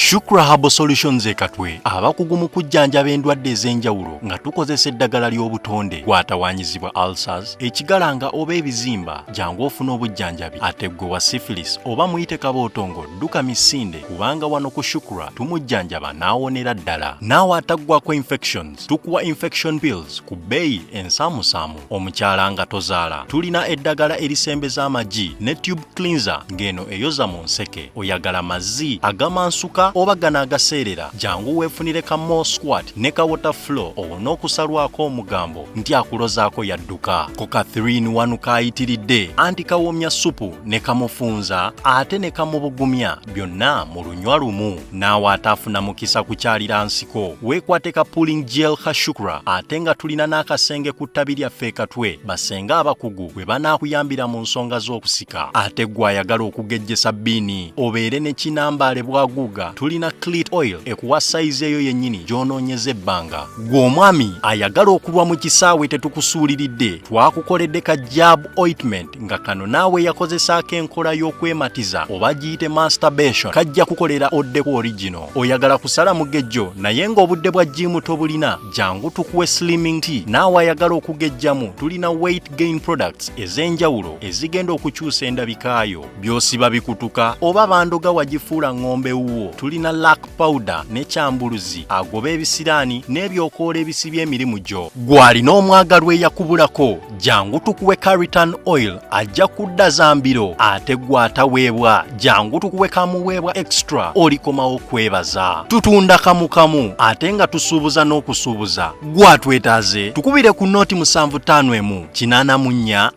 Shukra Herbal Solutions ekatwe abakugu mu kujjanjaba endwadde ez'enjawulo nga tukozesa eddagala ly'obutonde gwatawanyizibwa ulcers, ekigalanga oba ebizimba jangu ofuna obujjanjabi. Ate gwe wa syphilis oba muyite kabootongo dduka misinde kubanga wano ku Shukra tumujjanjaba n'awonera ddala. Naawe ataggwako infections tukuwa infection pills ku bbeeyi ensaamusaamu. Omukyala nga tozaala tulina eddagala erisembeza amagi ne tube cleanser ng'eno eyoza mu nseke. Oyagala mazzi agamansuka oba gana agaseerera jangu weefunire ka more squat ne ka water flow owona okusalwako omugambo nti akulozaako yadduka. Koka 3-in-1 kayitiridde anti kawomya supu ne kamufunza ate ne kamubugumya byonna mu lunywa lumu. Naawe ataafuna mukisa kukyalira nsiko weekwate ka pulling gel ka Shukra ate nga tulina n'akasenge ku ttabi lyaffe ekatwe basenga abakugu bwe banaakuyambira mu nsonga z'okusika. Ate gwe ayagala okugejjesa bbiini obeere ne kinambaale bwaguuga tulina clit oil ekuwa sayizi eyo yennyini gy'onoonyeza ebbanga. Gwe omwami ayagala okulwa mu kisaawe tetukusuuliridde twakukoledde ka jab ointment nga kano naawe yakozesaako enkola y'okwematiza oba giyite masturbation kajja kukolera oddeku original. Oyagala kusala mugejjo naye ng'obudde bwa jimu tobulina jangu tukuwe slimming tea. Naawe ayagala okugejjamu tulina weight gain products ez'enjawulo ezigenda okukyusa endabikaayo. By'osiba bikutuka oba bandoga wagifuula ng'ombe wuwo tulina lack powder ne kyambuluzi agoba ebisiraani n'ebyokoola ebisibya emirimu gyo. Gw'alina omwagalwa eyakubulako jangu tukuwe Caritan oil ajja kudda zambiro. Ate gw'ataweebwa jangu tukuwe kamuweebwa extra olikomawo kwebaza. Tutunda kamu ate nga tusuubuza n'okusuubuza. Gw'atwetaaze tukubire ku nooti 751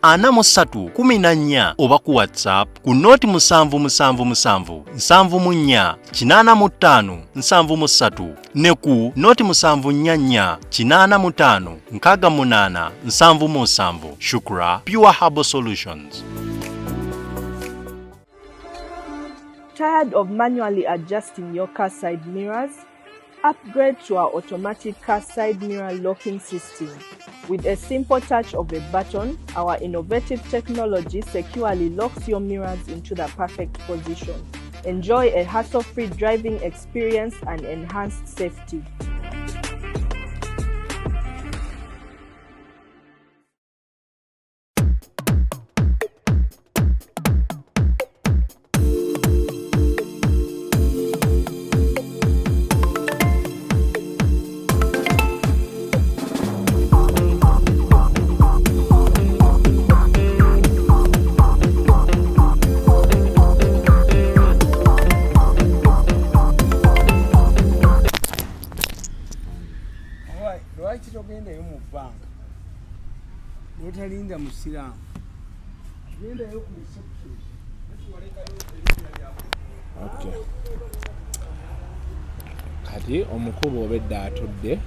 884 43 14 oba ku WhatsApp ku nooti 777 74 85 73 ne ku nooti 744 85 68 77. Shukra Pure Herbal Solutions. Tired of manually adjusting your car side mirrors? Upgrade to our automatic car side mirror locking system. With a simple touch of a button, our innovative technology securely locks your mirrors into the perfect position. Enjoy a hassle-free driving experience and enhanced safety. Linda Musiramu. Linda yo ku reception. Okay. Kati omukubu obedda atudde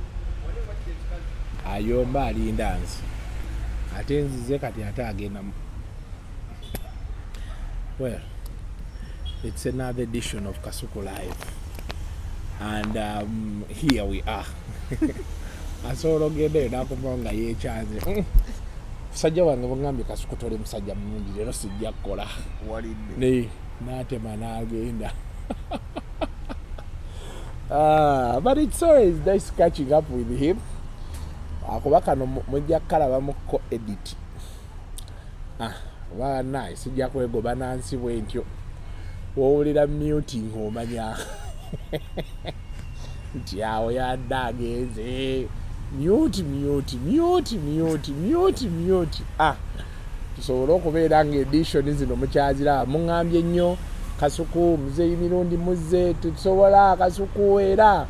ayomba alinda nsi. Ate nzize kati ate agenda. Well, it's another edition of Kasuku Live. And here we are. Asoro gende nakumonga yekyanze. Musajja wange bongambye Kasuku tole musajja mulungi lero sijja kukola walidde n'atema n'agenda. But it's always nice catching up with him. Akuba kano mujja kalaba muko edit. Wa nice sijja kwegoba nansi bwentyo wowulira muting omanya nti awo yadda agenze mute. Tusobola okubeera nga edition zino mukyazira muŋŋambye nnyo Kasuku Muzeeyi Mirundi muzze tusobola Kasuku era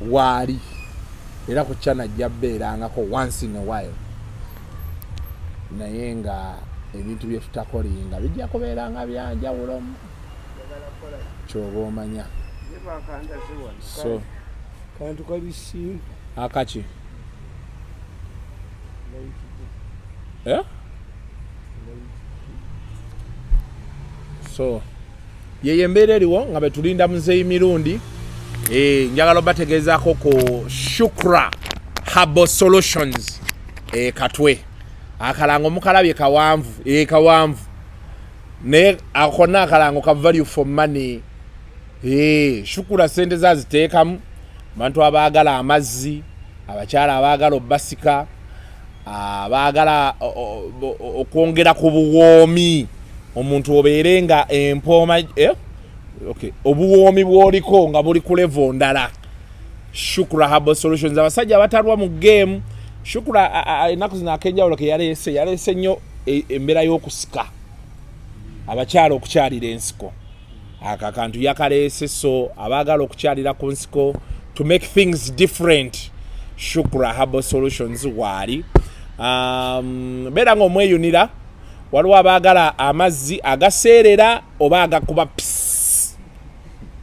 waali era ku channel jjabbeerangako once in a while naye nga ebintu bye tutakolinga bijja kubeera nga byanjawulo kyoba omanya so kantu kalisi akachi yeah? So yeye embeera eriwo nga betulinda Muzeeyi Mirundi njagala bategezaako ku Shukra Herbal Solutions katwe akalango mukalabye kawanvu kawanvu ne akona akalango ka value for money shukura sente zaziteekamu abantu abaagala amazzi, abakyala abaagala obbasika, abaagala okwongera ku buwoomi, omuntu obeere nga empooma obuwoomi bw'oliko nga buli ku level ndala. Shukura Herbal Solutions, abasajja abatalwa mu game. Shukura ennaku zino ak'enjawulo ke yaleese nnyo embeera y'okusika, abakyala okukyalira ensiko. Akantu yakaleese, so abaagala okukyalira ku nsiko, to make things different, Shukura Herbal Solutions waali. Beera ng'omweyunira, waliwo abaagala amazzi agaseerera oba agakuba pss.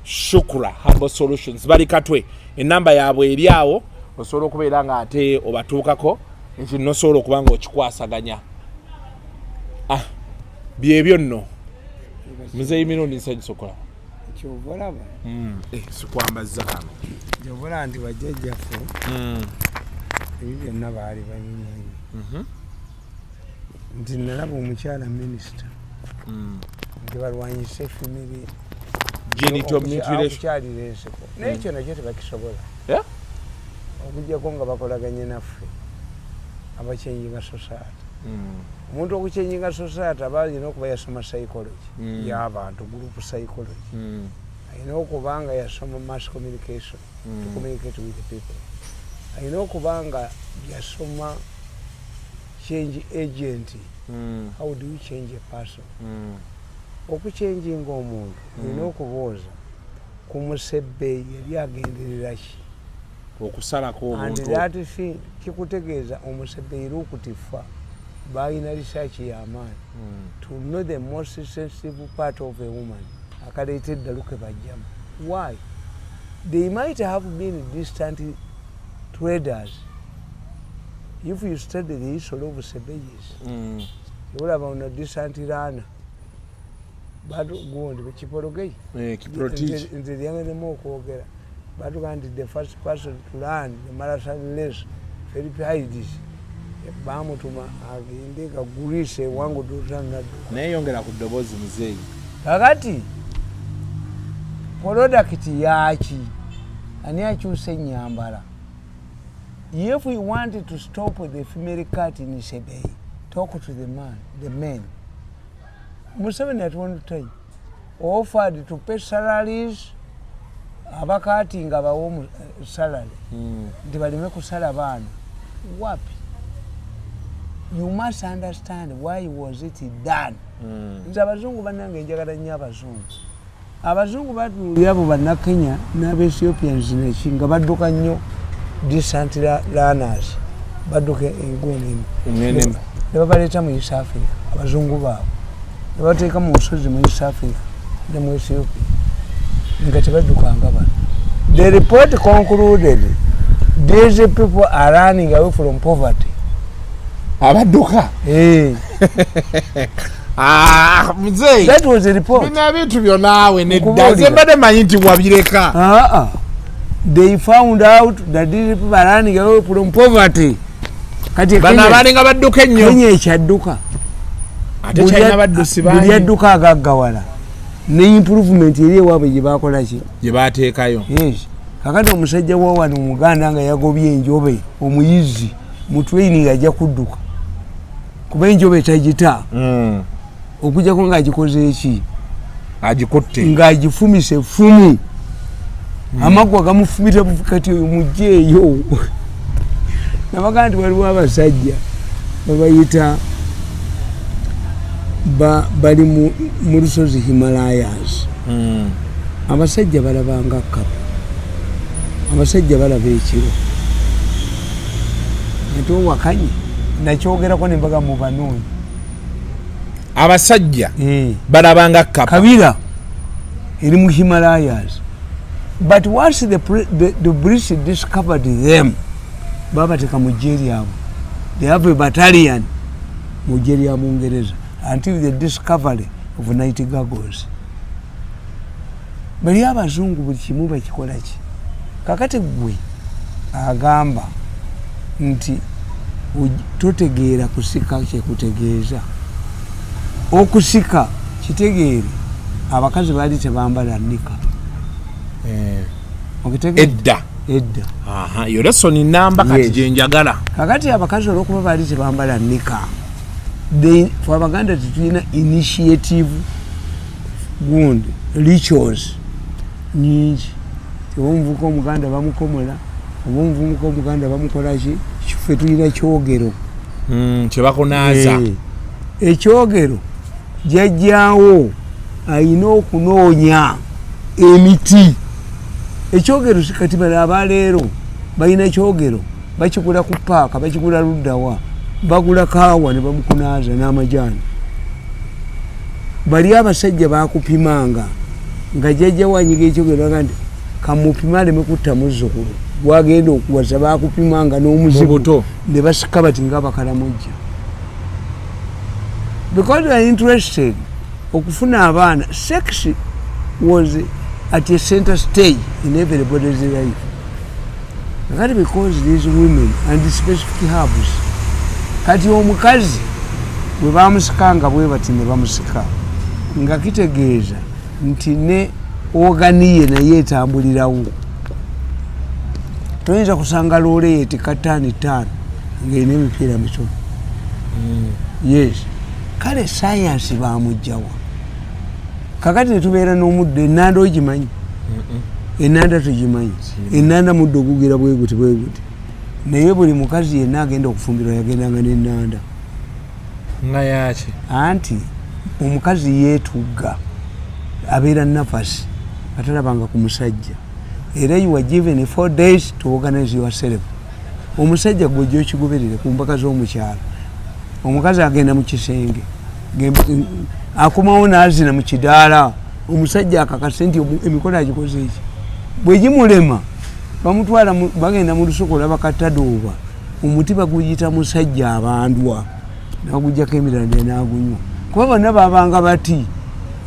Shukura Herbal Solutions bali Katwe, enamba yaabwe eri awo, osobola okubeera nga ate obatuukako ekyo nosobola okuba nga okikwasaganya. Byebyo nno Muzeeyi Mirundi nsanyusa okulaba. Kyobalaba sikwambazza kano jobola nti bajjajjaffe ebyo byonna baali babimanyi nti nalaba omukyala minisita nti balwanyisa efimiri genital mutilation okukyalira ensiko n'ekyo nakyo tebakisobola okuggyako nga bakolaganye naffe abakyenyiga society. Omuntu okuchenjinga society aba alina okuba yasoma psychology y'abantu, group psychology. Alina okuba nga yasoma mass communication to communicate with the people. Alina okuba nga yasoma change agent. How do you change a person? Okuchenjinga omuntu alina okubooza ku musebbe yali agenderera ki okusalako omuntu. And that thing kikutegeeza omusebbe era okutifa balina research y'amaanyi to know the most sensitive part of a woman. Akaleetedde luke bajjamu. Why? They might have been distant traders. If you study the history of Sebeges, you will have a distant runner. But go on the Chipologay. In the younger more Kogera. But the first person to learn the marathon race, very high this. Bamutuma agende kagurise wangu dutanga neyongera ku ddoboozi Muzeeyi kakati product yaki ani akyuse ennyambala. If we wanted to stop the female cut in Sebei, talk to the men. Museveni at one time offered to pay salaries abakati nga bawo salary ndi balime kusala bana wapi. You must understand why was it done. Nze abazungu bannange njagala nnyo abazungu. Abazungu batuulira abo banna Kenya n'Abaethiopians neki nga badduka nnyo decent learners, badduka enguni ne babaleeta mu East Africa, abazungu baabo ne bateeka mu nsozi mu East Africa ne mu Ethiopia nga tebaddukanga bano. The report concluded these people are running away from poverty. Abadduka Muzeeyi, that was a report. Bino ebintu byonaawe nedda nze mbadde manyi nti wabireka. They found out that these people are running away from poverty. Kati bano abalinga badduka ennyo Kenya ekyadduka ate kyalina baddusi bangi buli adduka agaggawala ne improvement eri ewaabwe gye baakola ki gye baateekayo. Yes. Kakati omusajja wa wano Muganda nga yagobye enjobe omuyizi mu training ajja kudduka kuba enjobe tagita okujjako ng'agikoze eki agikutte ng'agifumise effumu amagwa gamufumita kati oyo mujjeeyo. Nabaga nti waliwo abasajja babayita bali mu lusozi Himalayas. Abasajja balabanga kapa, abasajja balaba ekiro ate owakanye nakyogerako nembaga mu banoonyi. Abasajja balabanga kapa kabira eri mu Himalayas. But once the British discovered them, babateka mu gye lyabwe. They have a battalion mu gye lya Bungereza until the discovery of night goggles. Bali abazungu buli kimu bakikola ki. Kakati gwe agamba nti totegeera kusika kyekutegeeza. Okusika kitegeere abakazi baali tebambala nnika edda yo lesson namba kati gyenjagala kakati abakazi olwokuba baali tebambala nika fe abaganda tetulina initiative gundi rituals nyingi oba omuvuka omuganda bamukomola oba omuvuka omuganda bamukolaki kife tulina kyogero kyebakunaaza ekyogero jajjaawo ayina okunoonya emiti ekyogero kati bala abaleero balina kyogero bakigula ku paaka bakigula luddawa bagula kaawa ne bamukunaaza n'amajaani bali abasajja bakupimanga nga jajja wanyiga ekyogero aga nti kamupima aleme kutta muzzukulu gwagenda okuwasa bakupimanga n'omuzibu ne basika bati ngaabakalamujja because they are interested okufuna abaana. Sex was at a center stage in everybody's life. Kati because these women and the specific hubs kati omukazi bwe bamusikanga bwe bati ne bamusika nga kitegeeza nti ne oganiye naye etambulirawo. Toyinza kusanga loole yeetika ttaani ttaano ng'erina emipiira mitono. Yes. Kale sayansi bamugjawa. Kakati netubeera n'omuddo ennanda ogimanyi? Ennanda tugimanyi. Ennanda muddo ogugira bwe guti. Naye buli mukazi yenna agenda okufumbirwa yagendanga n'ennanda. Nga yaki? Anti omukazi yeetugga abeera nafasi atalabanga ku musajja. Era you were given 4 days to organize yourself. Omusajja gw'ojja okigoberere ku mpaka z'omukyalo. Omukazi agenda mu kisenge akomawo n'azina mu kidaala. Omusajja akakase nti emikono agikoze eki. Bwe gimulema bamutwala bagenda mu lusuku olabakatadooba. Omuti baguyita musajja abandwa n'agujjako emirande n'agunywa. Kuba bonna babanga bati.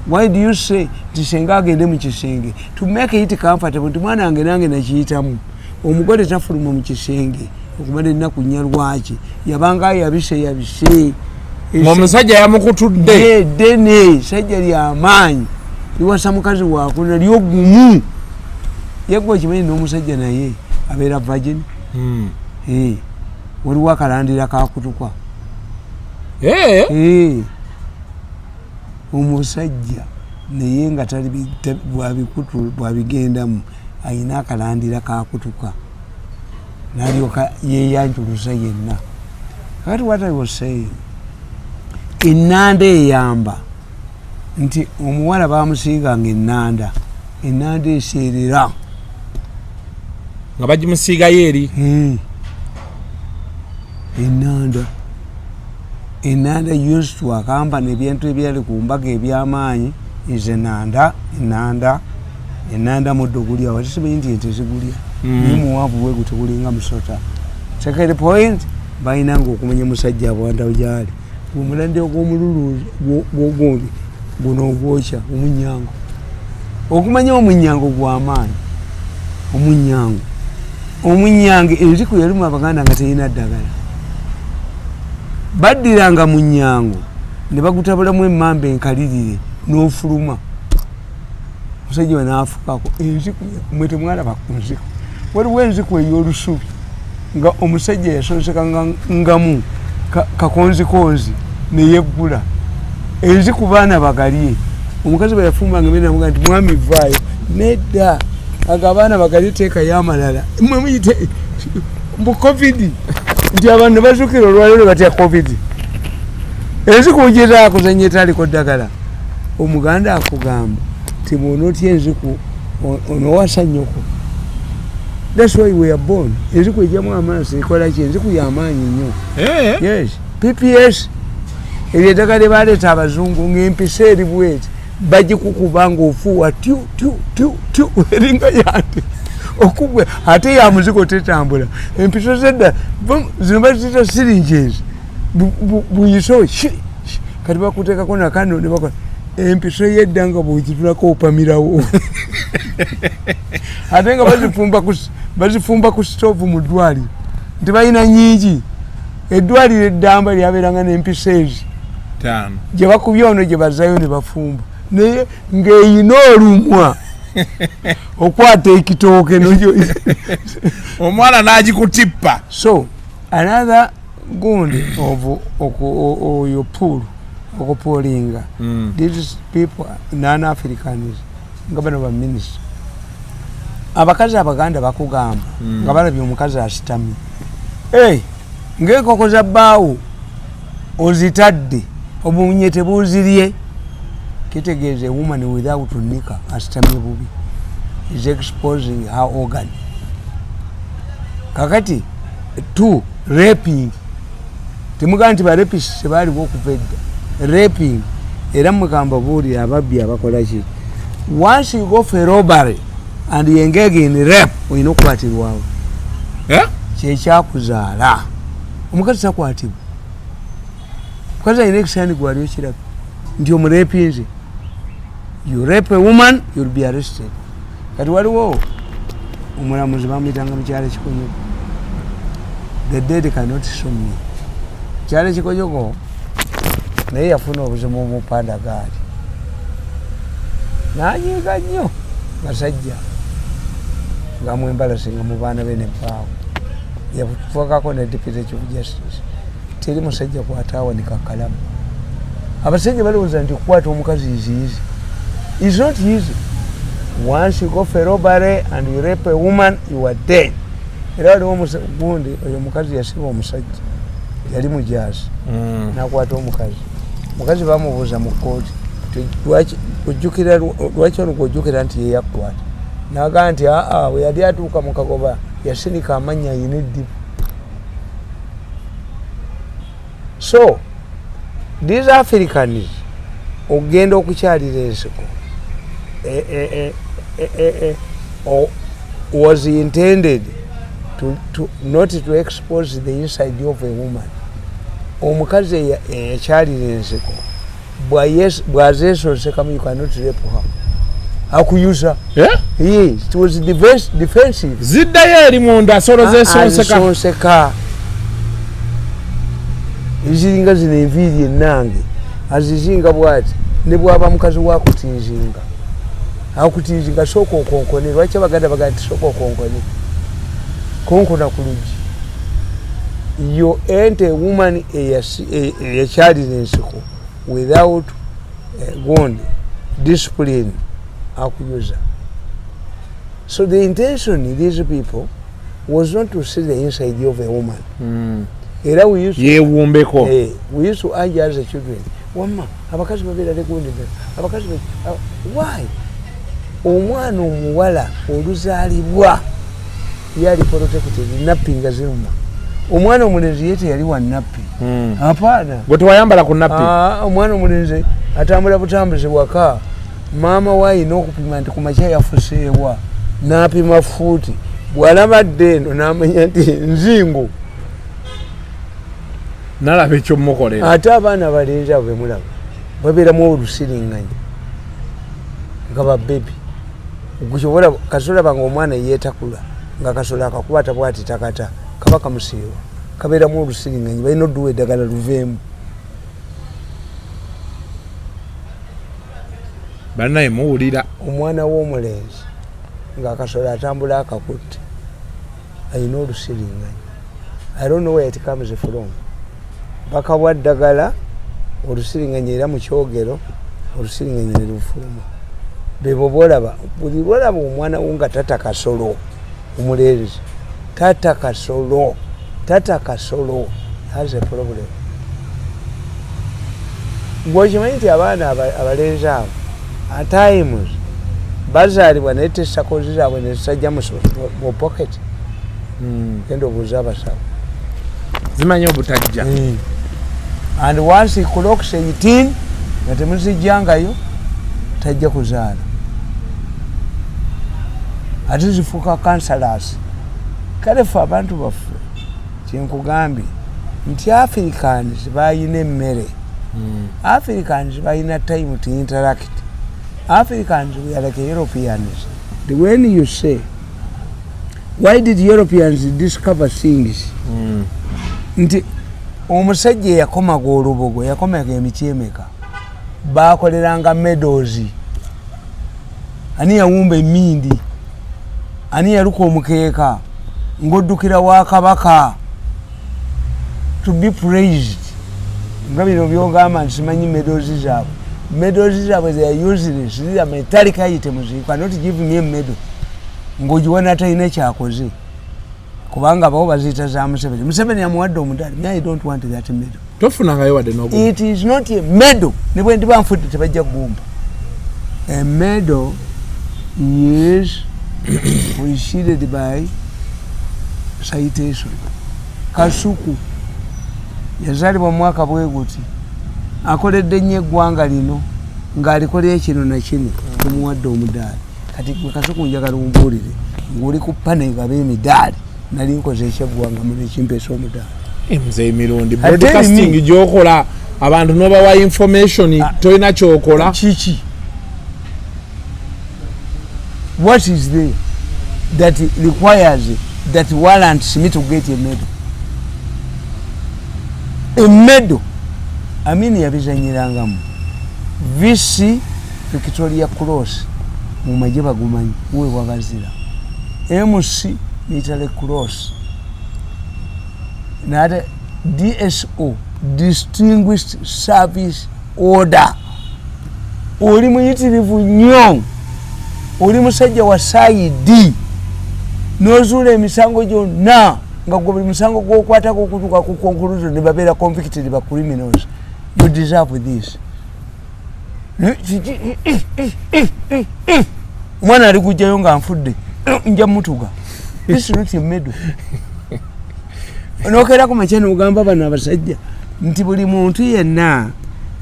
Why do you say tisenga agende mu kisenge to make it comfortable? Mwana wange nange nakiyitamu. Omugole tafuluma mu kisenge okumala ennaku nnya lwaki yabanga yabise omusajja yamukutudde dene sajja lyamaanyi liwasa mukazi waakuna lyogumu yegwe okimanyi n'omusajja naye abeera virgin. Waliwo akalandira kakutukwa. Omusajja naye nga tali bwabigendamu ayina akalandira kakutuka nalyoka yeyanjuluza yenna. Kakati what I was saying, ennanda eyamba nti omuwala bamusiiganga ennanda eseerera nga bagimusiigayo eri. Ennanda used to akamba n'ebintu ebyali ku mbaga eby'amaanyi is ennanda muddo gulya wati simanyi nti ente zigulya naye muwaavu bwe guti gulinga musota. Second point, balinanga okumanya musajja abwandawo gyali omulande ogw'omululu gw'ogombi guno ogwokya omunyango. Okumanya omunyango gw'amaanyi. Omunyango enziku yalimu abaganda nga terina ddagala. Baddiranga mu nnyango ne bagutabulamu emmamba enkalirire n'ofuluma. Omusajja we n'afukako enziku mwe temwalaba ku nziku. Waliwo enziku ey'olusubi nga omusajja yasonsekanga ngamu kakonzikonzi ne yeggula. Enziku baana bagalye. Omukazi bwe yafumbanga emmere namuga nti mwami vaayo. Nedda aga abaana bagalye teeka y'amalala. Mmwe muyite mbu covid nti abantu ne bazuukira olwaleero batya covid. Enziku ogyeza kuzannya etaliko ddagala. Omuganda akugamba ti bw'onootya enziku onoowasa nnyoko. That's why we are born. Enziku ejjamu amaaso ekola ki? Enziku y'amaanyi nnyo. Yes. PPS eryo eddagala lye baleeta abazungu ng'empisa eri bweti bagikukuba ng'ofuuwa tyu eringa yante okugwe ate ya muzigo tetambula. Empiso zedda zino baziyita syringes buyiso kati bakuteekako nakano ne bakola empiso yedda nga bwogitulako opamirawo ate nga bazifumba ku stoovu mu ddwaliro nti balina nnyingi. Eddwaliro eddamba lyabeeranga n'empisa ezi gye bakubya ono gye bazaayo ne bafumba naye ng'eyina olumwa okwata ekitooke nojo omwana n'agikutippa. So another gundi of oyo pool okupolinga these people non-Africans nga bano ba minister abakazi abaganda bakugamba nga balabye omukazi asitamye ng'enkoko za bbaawo ozitadde obunye tebuuzirye kitegeeza a woman without nika asitamye bubi is exposing her organ. Kakati 2 raping temugaa nti barapist tebaaliwo okuva edda raping era mugamba buulira ababbi abakola ki once you go for robbery and you engage in rape olina okukwatirwawo kyekyakuzaala omukazi takwatibwa mukazi alina ekisaani gwali okiraba nti omurepinze you rape a woman you'll be arrested. Kati waliwo omulamuzi bamuyitanga mukyala kikonyogo the dead cannot sue me. Kyala kikonyogo naye yafuna obuzimu omupandagaali nanyiiga nnyo basajja ngamwembalasi nga mu baana be nebbaawo yafukako ne deputy chief justice teri musajja kwataawanika kalamu. Abasajja balowooza nti okukwata omukazi iziizi is not easy. Once you go for robbery and you rape a woman you are dead. Era waliwo gundi oyo omukazi yasiba omusajja yali mujaasi nakwata omukazi bamubuuza mu kooti lwaki ono gwojjukira nti yeyakukwata nagaa nti we yali atuuka mu kagoba yasinika amannya ayina eddibu. So these Africans ogenda okukyalira ensiko was intended to not to expose the inside of a woman. Omukazi yakyalira ensiko bwazeesosekamu you cannot rape her. Akuyuza it was defensive. Ziddayo eri munda asolo zeesonseka eziringa zino enviiri ennange azizinga bwati ne bwaba mukazi wakutinzinga akutinzinga sooka okonkone. Lwaki abaganda bagaa nti sooka okonkone konkona ku luggi you ain't a woman eyakyalira ensiko without gondi discipline akuyuza. So the intention of these people was not to see the inside of a woman. Era we used to urge as a children wamma abakazi babeera legundi abakazi why omwana omuwala oluzaalibwa yali protected nappi nga ziruma omwana omulenzi yete yali wa nappi apaana gwe tewayambala ku nappi. Omwana omulenzi atambula butambuzi waka maama waayina okupima nti ku makya yafuseewa n'apima fuuti bw'alabadde eno n'amanya nti nzingo nalaba ekyomukolera. Ate abaana abalenzi abo bemulaba babeeramu olusiringanya nga babebi gukyobola kasolaba nga omwana yeetakula nga kasola akakubata bwati takata kaba kamusiiwa kabeeramu olusiringanya balina odduwa eddagala luveemu. Bannaye muwulira omwana w'omulenzi ng'akasola atambula akakutte alina olusiringanya. I don't know where it comes from. Bakabwa ddagala olusiringanya era mu kyogero olusiringanya ne lufuluma. Bebo bolaba buli lwolaba omwana wo nga tata kasolo omulenzi tata kasolo has a problem. Ng'okimanyi nti abaana abalenzi abo at times bazaalibwa naye tessakozi zaabwe ne zisajja mu pocket. Genda obuuza abasawo zimanyi obutajja. And once he clocks 18 nga temuzijjangayo tajja kuzaala ate zifuuka counsellors. Kale ffe abantu baffe kyenkugambye nti Africans bayina emmere. Africans bayina time to interact. Africans we are like Europeans. When you say why did Europeans discover things? Nti omusajja yakomaga olubugo yakomaga emiti emeka bakoleranga meadows ani yawumba emindi, ani yaluka omukeeka ng'oddukira wa kabaka, to be praised. Nga bino byogamba nti simanyi medals zaabwe. Medals zaabwe they are useless. These are metallic items. You cannot give me a medal ng'ogiwana talina kyakoze, kubanga bawo baziyita za Museveni. Museveni amuwadde omudaali. Me I don't want that medal. Tofunangayo wadde n'ogumu. It is not a medal. Ne bwe ndiba nfudde tebajja kugumba. A medal is preceded by citation. Kasuku yazalibwa mu mwaka bwe guti, akoledde nnyo eggwanga lino ng'alikolera kino na kino, tumuwadde omudaali. Kati gwe Kasuku njagala ombuulire ng'oli ku panel ab'emidaali nali nkoze ekyeggwanga mu nekimpeesa omudaali. Mzee Mirundi, broadcasting gyokola abantu n'obawa information tolina kyokola. Kiki? What is there that requires that warrants me to get a medal? A medal. I mean yabizanyirangamu. VC Victoria Cross mu magye bagumanyi uwe wabazira. MC Military Cross. Nada DSO Distinguished Service Order. Oli muyitirivu nnyo. Oli musajja wa saidi n'ozuula emisango gyonna nga gwe buli musango gw'okwatako okutuuka ku conclusion ne babeera convicted ba criminals. You deserve this. Omwana ali kujjayo nga nfudde nja mutuga. This is not a medal. Onokeerako makya n'ogamba bano abasajja nti buli muntu yenna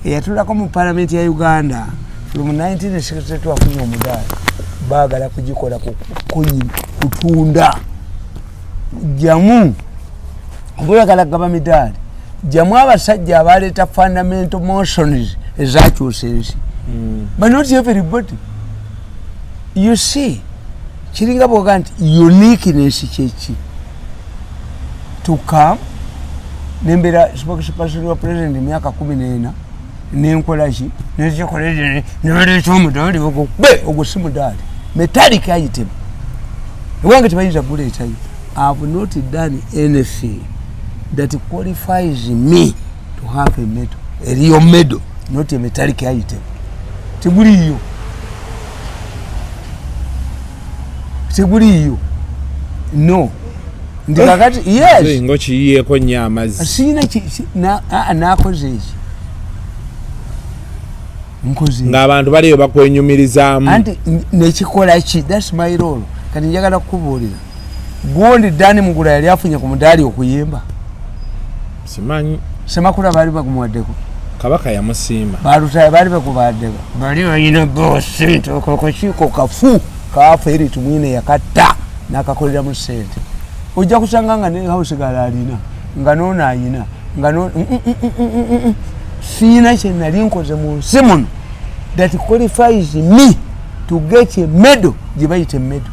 eyatulako mu palamenti ya Uganda from 1962 afunye omudaali. Baagala kugikola kutunda. Jamu obuyagala gaba midaali. Jamu abasajja abaleeta fundamental motions ezakyusa ensi. But not everybody. You see, kiringa bwoga nti uniqueness kyeki. To come nembera spokesperson wa president emyaka 14 nenkola ki nekikoledde nebaleeta omudaali ogwo si mudaali. Metallic item. Ewange tebayinza kuleetayo. I have not done anything that qualifies me to have a medal. A real medal, not a metallic item. Teguliyo. Teguliyo. No. Ndikakati yes. Ngo kiyiyeko nnyo amazzi. Sina nakoze eki. Ng'abantu baliyo bakwenyumirizaamu. Anti nekikola ki? That's my role. Kati njagala kukubuulira. Gundi Dani Mugula yali afunye ku mudaali okuyimba. Simanyi. Semakula baali bagumuwaddeko. Kabaka yamusiima. Balutaye baali bakubaddeko. Bali balina boosi kokokiko kafu kaafa eri tumwine yakatta n'akakolera mu ssente. Ojja kusanga nga ne house gala alina nga noona ayina nga no siina kye nali nkoze mu nsi muno that qualifies me to get a medal gye bayita medal.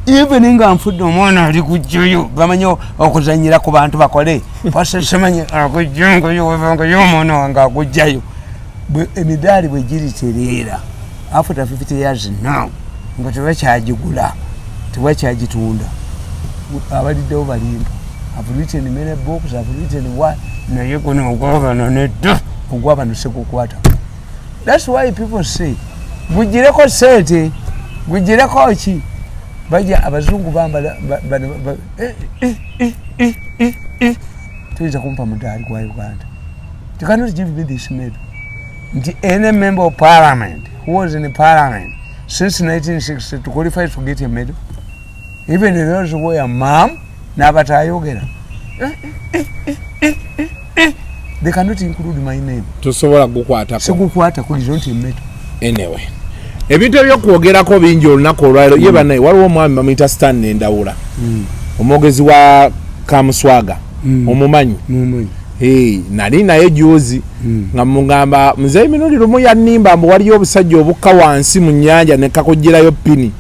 Even nga nfudde omwana ali kujjayo bamanyi okuzanyira ku bantu bakole pasesemanyi akujjangayo webangayo omwana wange akujjayo emidaali bwe giritereera after 50 years now nga tebakyagigula tebakyagitunda abaliddewo balimba I've written many books, I've written what naye guno ogwabano nedda ogwabano sekukwata. That's why people say gujireko sente gujireko ki bajja abazungu bambala tuyinza kumpa mudaali gwa Uganda. You cannot give me this medal. Any member of parliament who was in the parliament since 1960 to qualify to get a medal, even those who were mom n'abatayogera, they cannot include my name. Tosobola gukwatako. Segukwata kuli zonti medal. Anyway, ebintu ebyokwogerako bingi olunaku olwaliro ye banaye waliwo omwami bamuyita Stanley Ndawula omwogezi wa Kamuswaga omumanyi nali naye juzi nga mugamba Mzee Mirundi lumu yannimba mbu waliyo obusajja obukka wansi mu nnyanja ne kakugirayo pini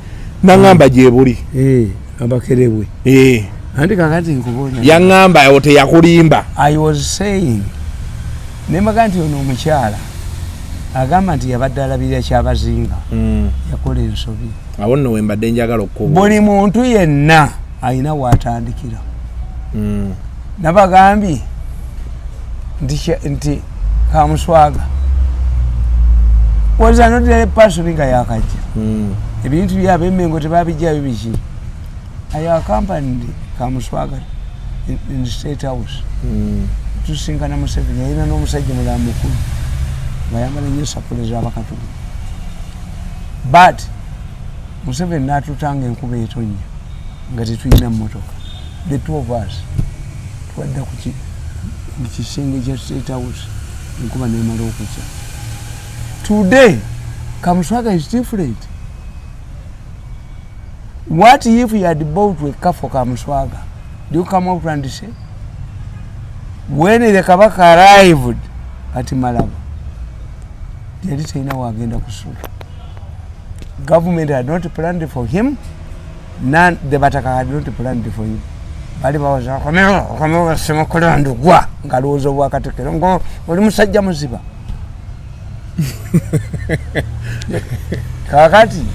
nangamba gye buli abakerebwe andi kakati nkubona yaŋŋamba awo teyakulimba. I was saying nemaga nti ono omukyala agamba nti yabadde alabirira Kyabazinga yakola ensobi awo nno we mbadde njagala okubuuza buli muntu yenna alina waatandikira nabagambye nti Kamuswaga was another person nga yakajja ebintu byabwe Emmengo tebabijjayo biki ayo accompanied Kamuswaga in the State House tusinkana Museveni yalina n'omusajja mulala mukulu bayambala nnyo sapule z'abakatuli but Museveni n'atutanga enkuba etonnya nga tetulina mmotoka the two of us twadda ku kisenge kya State House enkuba neemala okukya. Today Kamuswaga is different. What if you had bought a car for Kamuswaga? Do you come up and say when the Kabaka arrived at Malabo yali talina wagenda kusula. Government had not planned for him, none the Bataka had not planned for him. Bali bawaza kamera semakula ndugwa ngalowooza obwakatekero ngo oli musajja muziba kakati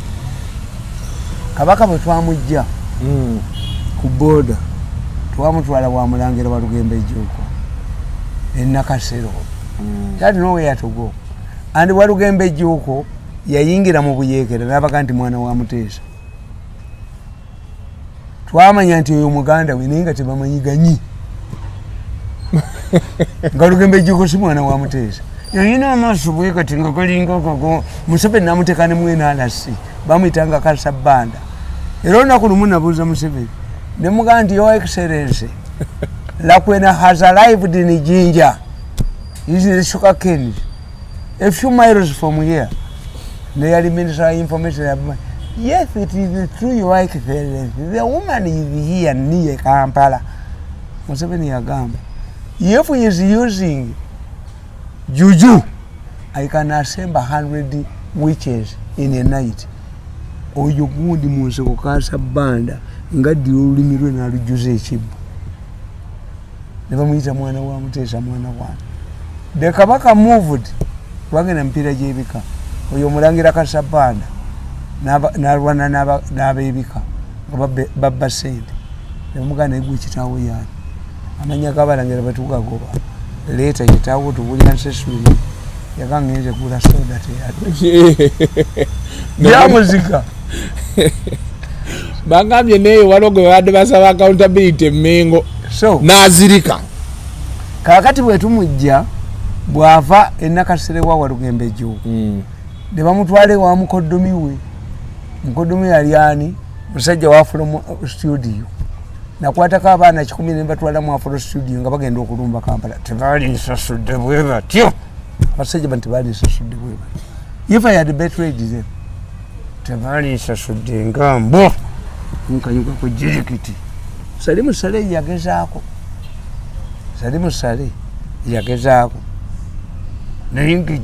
Kabaka bwe twamujja ku boda twamutwala wa Mulangira Walugembe Jjuuko e Nakasero that no way to go and Walugembe Jjuuko yayingira mu buyeekera n'abaga nti mwana wa Muteesa twamanya nti oyo Muganda we naye nga tebamanyiganyi nga Walugembe Jjuuko si mwana wa Muteesa yayina amaaso bwe kati nga galinga gago Museveni n'amuteeka ne mwena alasi bamuyitanga Kasabanda era olunaku lumu nabuuza Museveni ne mugamba nti your excellency Lakwena has arrived in Jinja using the sugar canes a few miles from here. They are minister information. Yes, it is true, your excellency. The woman is here near Kampala. Museveni agamba if he is using juju, I can assemble 100 witches in a night. Oyo gundi munseko Kasabanda ngaddira olulimi lwe n'alujuza ekibbo ne bamuyita mwana wa Muteesa mwana wana. The Kabaka moved wagenda mpiira gy'ebika oyo Mulangira Kasabanda n'alwana n'ab'ebika nga babba ssente ne bamugamba naye gwe kitaawo yaani amanya g'Abalangira batugagoba leeta kitaawo tubulya nsesuli yagamba ngenze kugula soda teyali byamuzika bagambye neyo walogo badde basaba accountability Emmengo so n'azirika kakati bwe tumujja bw'ava e Nakasero wa Walugembe Jjuuko ne bamutwala wa mukoddomi we. Mukoddomi yali ani musajja wa Afro studio nakwatako abaana 10 ne batwala mu Afro studio nga bagenda okulumba Kampala tebaali nsasudde bwe batyo abasajja bantu baali nsasudde bwe batyo if I had betrayed them tebaali nsasudde ngambo nkanyuka ku jirikiti Salimu Sale yagezaako naye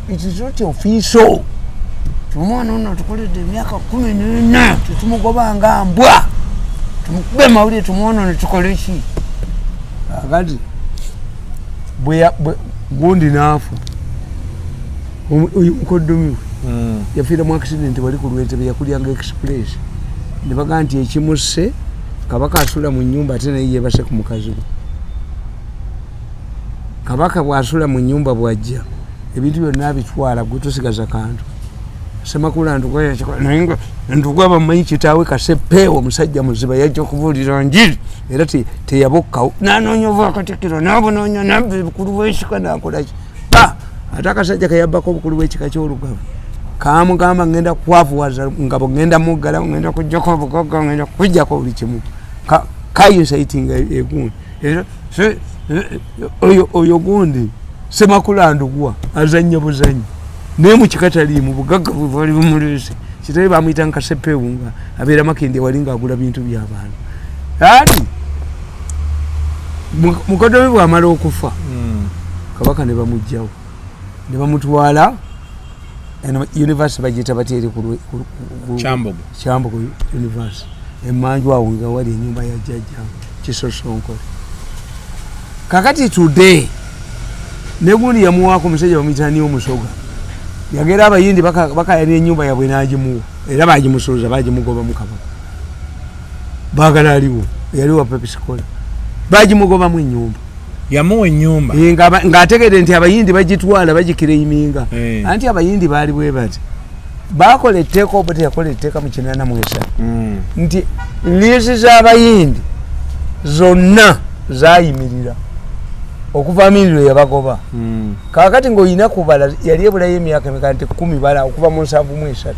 it is not official tumwana ono tukoledde emyaka 14 tetumugoba nga mbwa tumukube mawulire tumwana ono tukole ki akati gundi naafa oyo mukoddomi yafiira mu accident wali ku Lwentebe yakulyanga express ne baga nti ekimusse Kabaka asula mu nnyumba ate naye yeebase ku mukazi we. Kabaka bw'asula mu nnyumba bw'ajja ebintu byonna abitwala gwe tosigaza kantu Semakula ntugwa bamanyi kitaawe Kaseppeewo omusajja muziba yajja okubuulira njiri era teyabokkawo n'anoonya ova Katikkiro n'abunoonya nabba ebukulu bw'ekika n'akolaki ate akasajja kayabbako obukulu bw'ekika ky'Olugavu kamugamba ngenda kwavuwaza ngabo ngenda muggala ngenda kujjako obugagga ngenda kujjako buli kimu kayisaitinga egundi oyo gundi Semakula ndugwa azannya buzanyi naye mu kikataliimu bugagga bwe bwali bumuleese kitabe bamuyita Kaseppeewo nga abeera Makindye wali ng'agula bintu by'abantu ati mukoddomi bw'amala okufa Kabaka ne bamuggyawo ne bamutwala University bagiyita bateere ku Kyambogo University emmanju awo nga wali ennyumba ya jjajja Kisosonkole. Kakati today negundi yamuwaako omusajja bamuyitani omusoga yagera abayindi bakayana ennyumba yabwe n'agimuwa era bagimusuuza bagimugobamu kabaka baagala aliwo yaliwo pepisikola bagimugobamu ennyumba yamuwa ennyumba ng'ategedde nti abayindi bagitwala bagikireiminga anti abayindi baali bwe bati bakola etteeka oba teyakola etteeka mu 83 nti liisi z'abayindi zonna zayimirira okuva miliro yabagoba kakati ng'olina kubala yali ebulayo emyaka emeka nti 10 bala okuva mu 73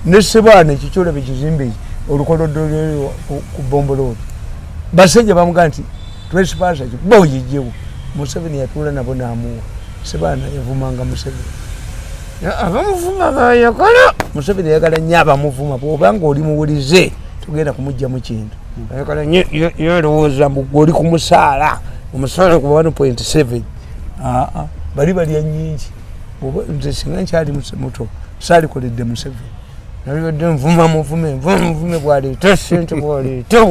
ne Sebaana ekikyolo bekizimbe olukoloddo ku Bombolodi basajja bamugaa nti twesipasa ki boyijjewo Museveni yatuula nabo n'amuwa Sebaana yavumanga Museveni abamuvuma bayakola Museveni yayagala nnyo abamuvuma bw'obanga oli muwulize tugenda kumujja mu kintu ayagala nnyo yalowooza mbu oli ku musaala omusaala ku 1.7 bali balya nnyingi nze singa nkyali muto saalikoledde Museveni nalibadde nvuma muvume bwaleeta sente bwaleeta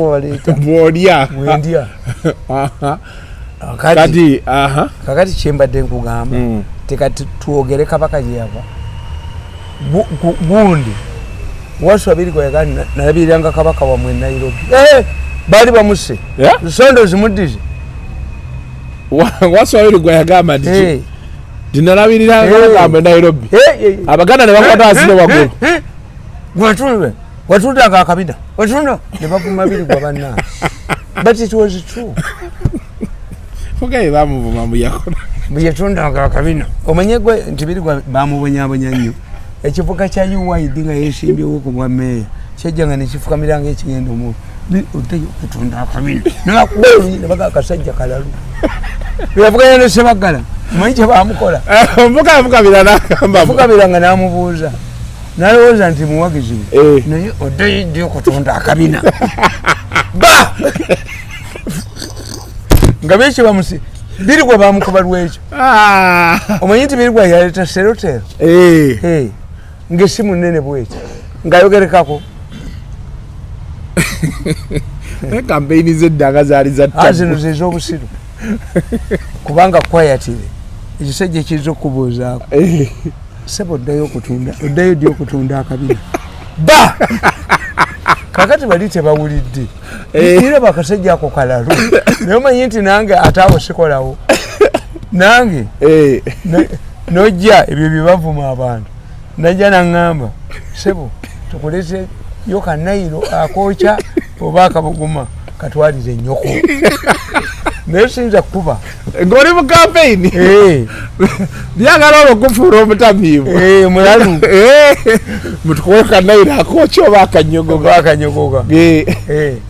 bwolya bwendya kakati kyembadde nkugamba tekati twogere kabaka gye yava gundi waswabiri gwayaga nalabiriranga kabaka wamwe Nairobi baali bamuse sondo zimuddize waswabiri gwayagamba nti dinalabiriranga kabaka Nairobi abaganda ne bakwata asine wagulu watundanga akabina watunda ne bavuma biri gwa banna but it was true okay bamuvuma muyakola muyatundanga akabina omanye gwe nti biri gwa bamubonyabonya nnyo ekifuka kya UYD nga yesimbyewo ku bwa meya kyajjanga ne kifukamiranga ekigendo mu kutunda akabina nakubuli ne baga akasajja kalalu yavuganya ne Sebagala omanyi kye bamukola mukabira nakamba mukabiranga namubuuza nalowooza nti muwagizi naye odayidde okutunda akabina ba nga bekyo bamusi birigwa bamukuba lwekyo omanyi nti birigwa yaleeta serotero ng'essimu nnene bwekyo ng'ayogerekako kampeyini z'eddanga zaali zatta zino zez'obusiru kubanga kwayatire ekisajja ekiyinza okukubuuzaako sebo oddayo ddi okutunda akabina ba kakati bali tebawulidde era bakasajja ako kalalu naye omanyi nti nange ate awo sikolawo nange nojja ebyo byebavuma abantu najja naŋŋamba sebo tukulete yo kanayiro akookya oba akabuguma katwalire ennyoko naye siyinza kukuba ng'oli mu kampeyini byagala olwokufuula omutamiivu mulalu mutukuwe kanayiro akookya oba akanyogoga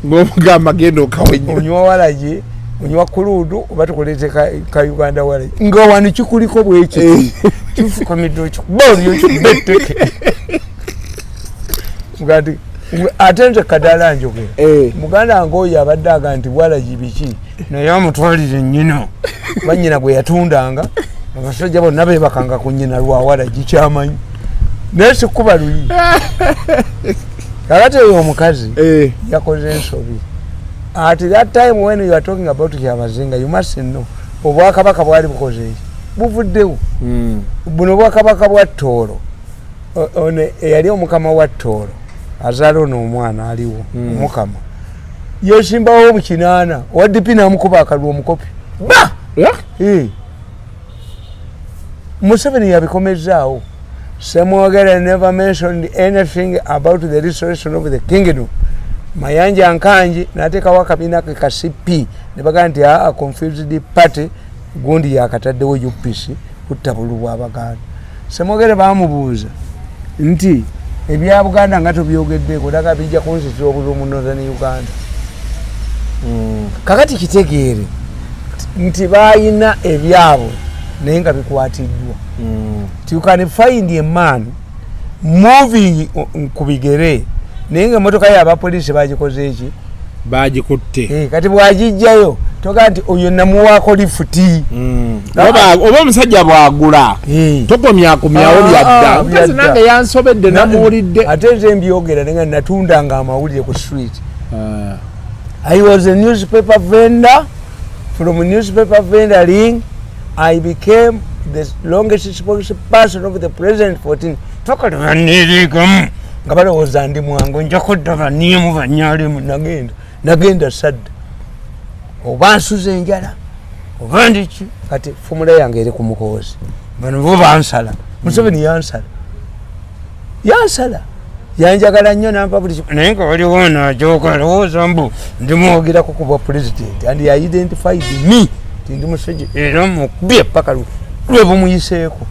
ng'omugamba genda okawenyo onywa walagi onywa kuluudu oba tukulete ka Uganda walagi nga wano kikuliko bwekyo kifukamidde okikubaolyo kibetteke ngati ate nze kadala njogera muganda wange oyo abadde aga nti walagi biki naye amutwalire nnyina kuba nnyina gwe yatundanga abasajja bonna beebakanga ku nnyina lwa walagi kyamanyi naye sikuba luyi kakati oyo omukazi yakoze ensobi at that time when you are talking about Kyabazinga you must know obwakabaka bwali bukoze eki buvuddewo buno obwakabaka bwa Tooro eyali omukama wa Tooro azaala ono omwana aliwo omukama yesimbawo mu 8 waddipi namukuba akalwa omukopi ba Museveni yabikomezaawo Semwogere never mentioned anything about the restoration of the kingdom Mayanja Nkanji nateekawo akabina ke ka CP ne bagamba nti confused party gundi yakataddewo UPC kutta bulubwa abaganda Semwogere bamubuuza nti ebya Buganda nga tubyogeddeeko daga bijja kunzitira obululu mu Northern Uganda kakati kitegeere nti bayina ebyabwe naye nga bikwatiddwa you can find a man moving ku bigere naye nga motoka y'abapoliisi bagikoze eki bagikutte kati bwagijjayo toga nti oyo namuwaako lifuti oba omusajja bwagula tokomyakomyawo byadda mukazi nange yansobedde namuwulidde ate nze mbyogera nenga natundanga amawulire ku street I was a newspaper vendor from newspaper vendoring I became the longest spokesperson of the president 14 toka tuvanirikamu nga balowooza ndi mwangu nja kudda baniimu banyalimu nagenda sadda oba nsuza enjala oba ndiki kati fomula yange eri ku mukoozi bano bo bansala Museveni yansala yanjagala nnyo nampa buli naye nga waliwo najoka lowooza mbu ndimwogerako ku bwa president and he identified me ti ndi musajja era mukubye paka lwe bumuyiseeko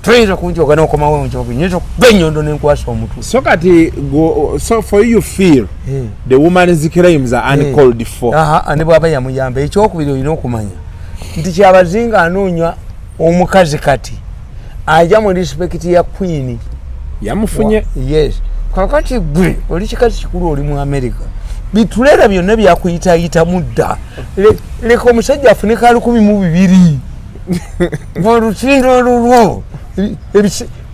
toyinza kunjoga n'okomawo njoga nyinza okuba ennyondo n'enkwasa omutwe. So kati so for you feel the woman's claims are uncalled for. Ne bw'aba yamuyamba ekyokubiri olina okumanya nti Kyabazinga anoonya omukazi kati ajja mu respect ya queen yamufunye. Yes kakati gwe oli kikazi kikulu oli mu America bitulera byonna byakuyitayita mudda leka omusajja afune ka 12 ng'olutindo olulwo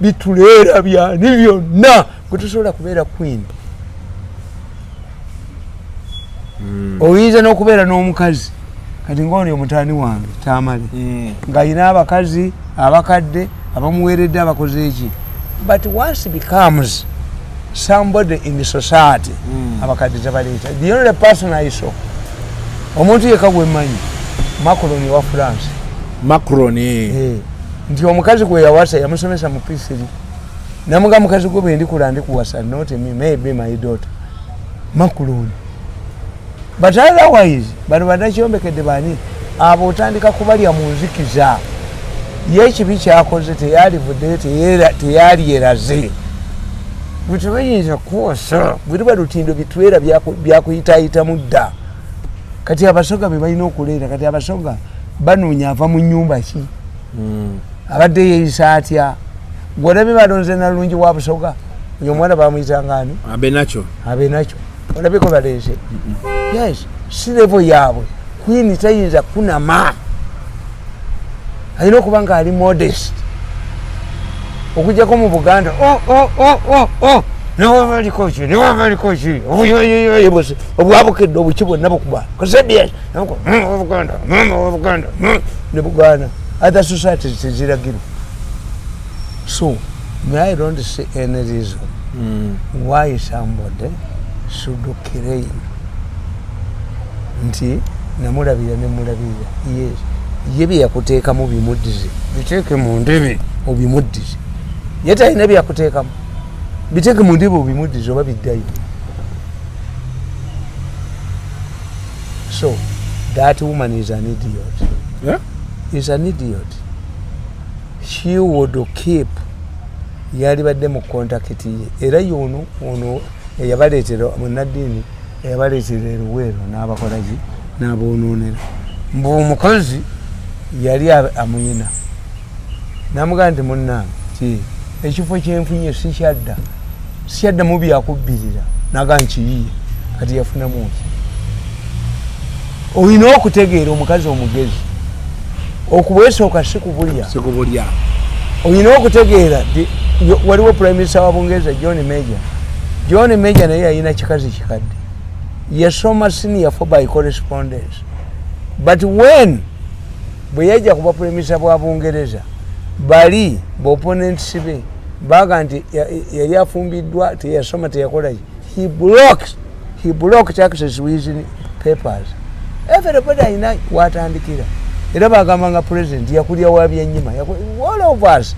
bitulera byani byonna gwe tosobola kubeera queen. Oyinza n'okubeera n'omukazi kati ng'oni omutaani wange Tamale ng'ayina abakazi abakadde abamuweeredde abakoze eki but once it becomes somebody in the society abakadde tabaleeta. The only person I saw omuntu yekka gwe mmanyi Macron wa France. Macron nti omukazi gwe yawasa yamusomesa mu P3 namuga mukazi gwe bendi kulandi kuwasa not me maybe my daughter Macron. But otherwise bano badakiyombekedde bani abo otandika kubalya mu nzikiza yekibi kyakoze teyalivudde teyali yeraze bwe bayinza kwosa bwe tuba lutindo bitwera byakuyitayita mudda. Kati abasoga be balina okuleeta kati abasoga banoonya ava mu nnyumba ki abadde yeeyisa atya gwolabye balonze nalungi wa busoga oyo omwana bamuyitangani abenakyo olabeko baleese yes si levo yaabwe queen tayinza kunama alina okuba nga ali modest okujjako mu Buganda newabalikoki obwabukedde obuki bwonna bukuba Buganda ne Buganda other societies teziragirwa. So I don't see any reason why somebody should claim nti namulabira yes ye bye yakuteekamu bimuddize biteeke mu ndebe obimuddize ye talina bye yakuteekamu biteeke mu ndebe obimuddize oba biddayo. So that woman is an idiot. Yeah? Is an idiot. She would keep yali badde mu contact ye era yono ono eyabaleetera munaddiini eyabaleetera eruweero n'abakolagi n'aboonoonera mbu omukazi yali amuyina n'amugamba nti munnange ki ekifo kyenfunye sikyadda mu byakubbirira naga nkiyiye kati yafunamu ki. Olina okutegeera omukazi omugezi okubwesooka si kubulya olina okutegeera waliwo prime minister wa Bungereza John Major naye yalina kikazi kikadde yasoma senior for by correspondence but when bwe yajja kuba prime minister bwa Bungereza bali opponents be baga nti yali afumbiddwa teyasoma teyakolaki he blocked access with papers. Everybody alina watandikira era bagamba nga president yakulya wa byennyima all of us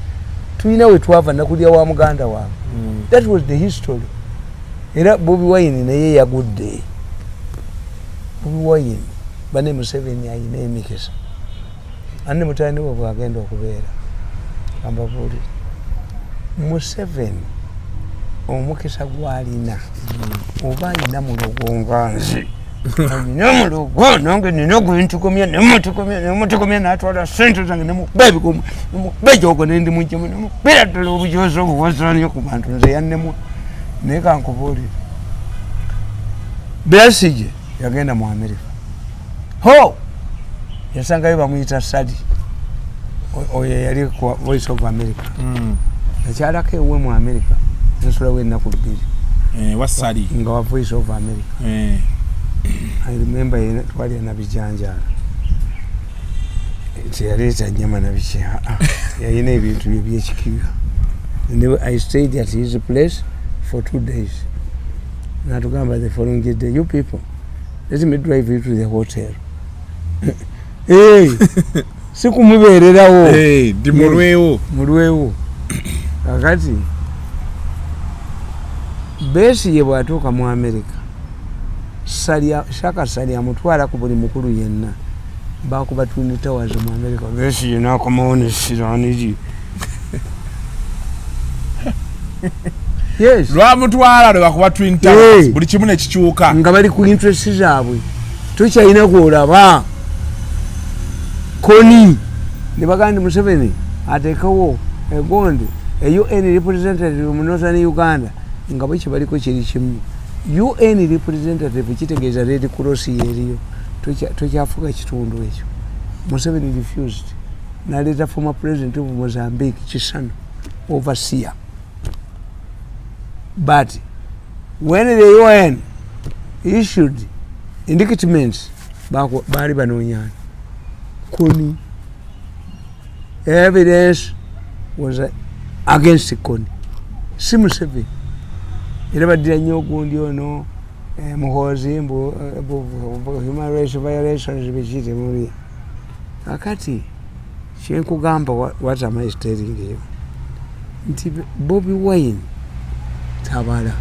tulina we twava nakulya wa muganda wange. That was the history. Era Bobi Wine naye yagudde. Bobi Wine bane Museveni ayina emikisa anne mutani we bwagenda okubeera ambabuuli Museveni omukisa gwalina oba ayina mulogo nganzi namulogo nange nina gwentukomya nemutukomya natwala sente zange nemubejogo nendi mujemu nemubera ddala obujozi obuwazanyo ku bantu nze yannemu naye kankubuulire Besigye yagenda mu America yasangayo bamuyita Sadi oyo yali ku Voice of America yakyalako ewe mu America nsulawo ennaku 2 wasali nga wa Voice of America. I remember twali na bijanjala teyaleeta nyama nabiki yalina ebintu bye byekikibya. I stayed at his place for 2 days. Natugamba the following day, you people, let me drive you to the hotel. Hey, sikumubeererawo. Hey, ndi mulwewo. Kakati Besigye bw'atuuka mu America, Shaka Sali amutwala ku buli mukulu yenna. Bakuba Twin Towers mu America. Besigye n'akomawo n'essiraaniri. Yes. Lwamutwala lwe bakuba Twin Towers. Buli kimu ne kikyuka. Nga bali ku interest zaabwe. Tokyalina kwolaba. Koni ne bagandi Museveni ateekawo egonde UN representative mu Northern Uganda nga bwe kibaliko kiri kimu. UN representative kitegeeza Red Cross yeriyo. Tokyafuga kitundu ekyo. Museveni refused. N'aleeta former president of Mozambique Chisano overseer. But when the UN issued indictments, bali banonyana. Koni. Evidence was against Koni. Si Museveni. Era badira nnyo ogundi ono Muhoozi human rights violations bikite muri. Akati kyenkugamba what am I telling you? Nti Bobi Wine tabala.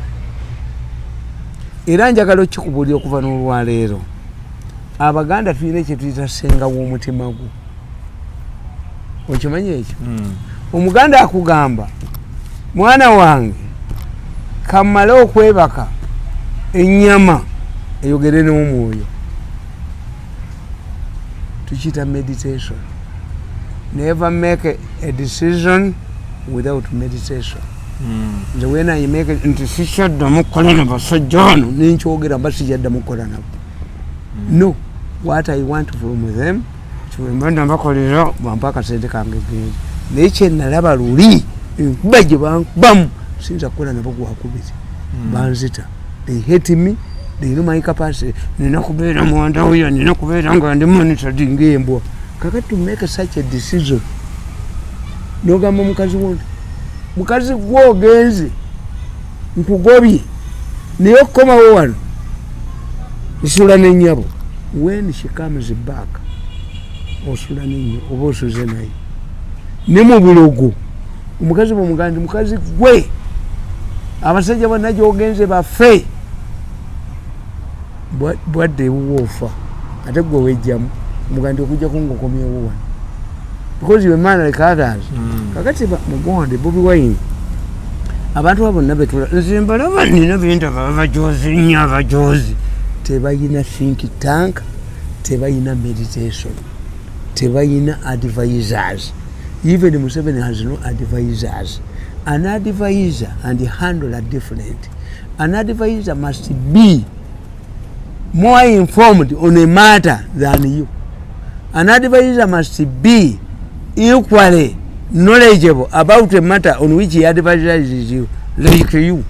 Era njagala okikubulira okuva n'olwaleero. Abaganda tulina kye tuyita ssenga w'omutima gwo. Okimanyi ekyo? Omuganda akugamba mwana wange kamale okwebaka ennyama eyogere n'omwoyo. Tukiyita meditation. Never make a decision without meditation. Nze when I make it nti sikyaddamu kukola n'abasajja wano nenkyogera mba sijaddamu kukola nabo. No, what I want from them kiwemba nabakolera bampa akasente kange gengi. Naye kye nalaba luli enkuba gye bankubamu siyinza kukola nabo gwakubiri. Banzita. They hate me. They know my capacity. Nina kubeera mwanda huyo, nina kubeera nga ndi monitored ng'embwa. Kakati to make such a decision. Nogamba mukazi wondi. Mukazi gwogenze nkugobye naye okukomawo wano nsula n'ennyabo. When she comes back osula n'ennyo oba osuze naye ne mu bulogo omukazi bw'omugandi mukazi gwe abasajja bonna gy'ogenze baffe bwadde ewuwoofa ate gwe wejjamu omugandi okujja kungokomyewo wano because you a man like others. Kakati mugonde Bobi Wine abantu abo bonna betula nze mbalaba nina bintaba abajozi nnyo abajozi tebayina think tank, tebayina meditation, tebayina advisors. Even Museveni has no advisors. An advisor and the handle are different. An advisor must be more informed on a matter than you. An advisor must be equally knowledgeable about a matter on which he advises you, like you.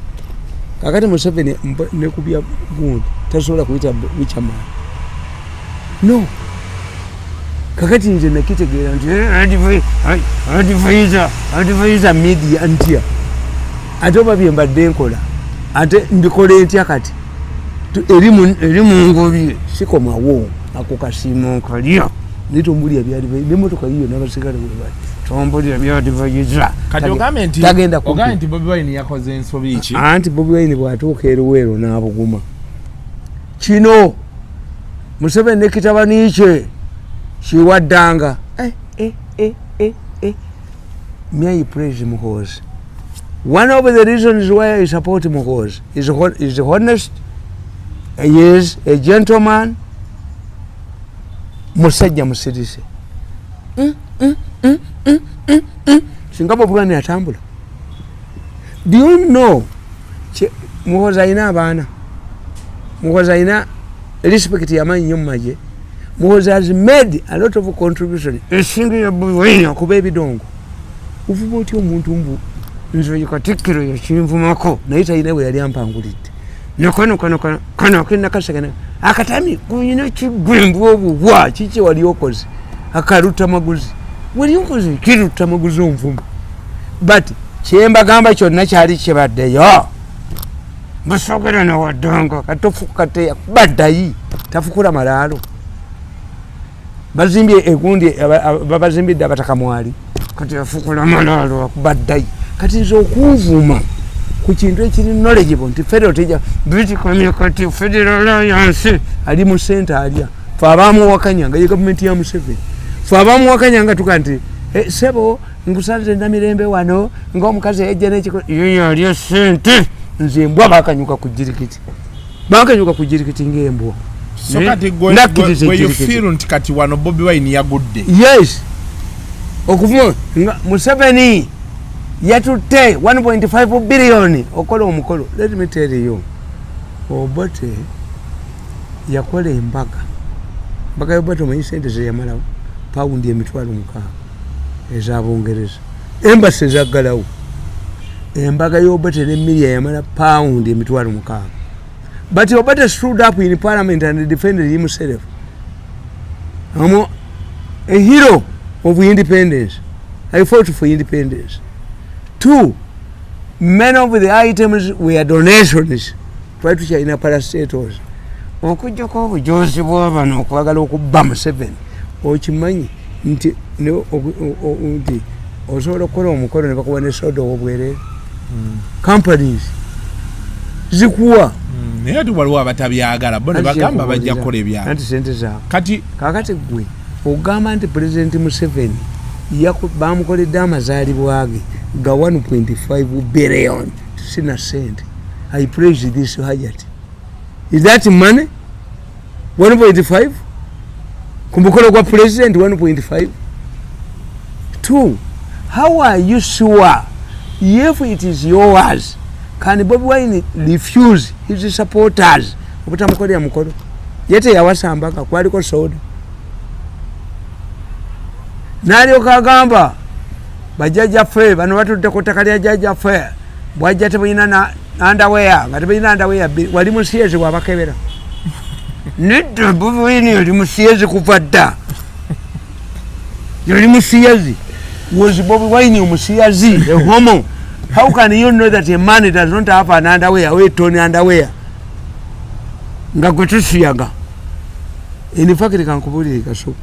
Kakati Museveni nekubya gundi tasobola kuyita wichama. No. Kakati nze nakitegeera nti advisor media ntya. Ate oba bye mbadde nkola. Ate mbikole ntya kati. Eri mu ngobye sikomawo ako kasiimo nkalya. Nitumbulya byali bimotoka hiyo n'abasigale bwe bali. Tombulya byali bayiza. Kati ogambe nti Bobi Wine yakoze ensobi ki? Anti Bobi Wine bw'atuuka eruweero n'abuguma. Kino Museveni ne kitabani kye kiwaddanga. May I praise Muhoozi. One of the reasons why I support Muhoozi is honest. He is a gentleman. Musajja musirise. Singa Bobi Wine atambula. Do you know Muhoozi ayina abaana? Muhoozi ayina respect yamanyi nnyo mu magye. Muhoozi has made a lot of contribution. Esinga ya Bobi Wine akuba ebidongo. Uvuba otya omuntu mbu nze Katikkiro yakinvumako naye talina bwe yali ampangulidde. Kano akenna kasagana akatami kuyina kigwembu obubwa kiki wali okoze. akaluta maguzi weliyunkoze kiruta maguzi onvumu but kyembagamba kyonna kyali kibaddeyo basogera nawaddanga katofukateya baddayi tafukula malaalo bazimbye egundi babazimbidde abataka mwali kati afukula malaalo baddayi kati nze okunvuma ku kintu ekiri knowledgeable nti federal teja British Community Federal Alliance ali mu center alya fe abamuwakanyanga ye gavumenti ya Museveni fe abamuwakanyanga tuka nti sebo nkusanze namirembe wano ng'omukazi ejja n'ekiko yoyo alya sente nze embwa bakanyuka ku jirikiti ng'embwa so kati gwe you feel nti kati wano Bobi Wine yagudde yes okuvuma Museveni yatutte 1.5 billion okola omukolo let me tell you Obote yakola embaga y'Obote omanyi sente ze yamalawo paundi emitwalo 6 ez'Abongereza embassy ezaggalawo embaga y'Obote ne Miria yamala paundi emitwalo 6 but Obote stood up in parliament and defended himself a hero of independence. I fought for independence. 2, many of the items were donations to China parastatals. Okujjako obujozi bw'abano okwagala okubba Museveni okimanyi nti osobola okukola omukolo ne bakuba ne soda ow'obwereere companies zikuwa naye ati waliwo abatabyagala bo ne bagamba bajja kukola ebyabwe anti sente zaabwe kakati gwe ogamba nti President Museveni bamukoledde amazaalibwa ge ga 1.5 billion sina sente. I praise this Hajati. Is that money? 1.5 kumukolo kwa president 1.5. 2, how are you sure if it is yours can Bobi Wine refuse his supporters obutamukolera mukolo yete yawasambaka kwaliko soda nalyoka agamba bajjajja ffe bano batudde ku ttaka lya jjajja ffe bwajja tebulina na underwear nga tebulina underwear wali musiyezi wabakebera nedda Bobi Wine yali musiyezi kuva dda yali musiyezi was Bobi Wine omusiyezi a homo. How can you know that a man does not have an underwear or a Tony underwear? Nga kwetusiyaga. In fact kankubulire kaso.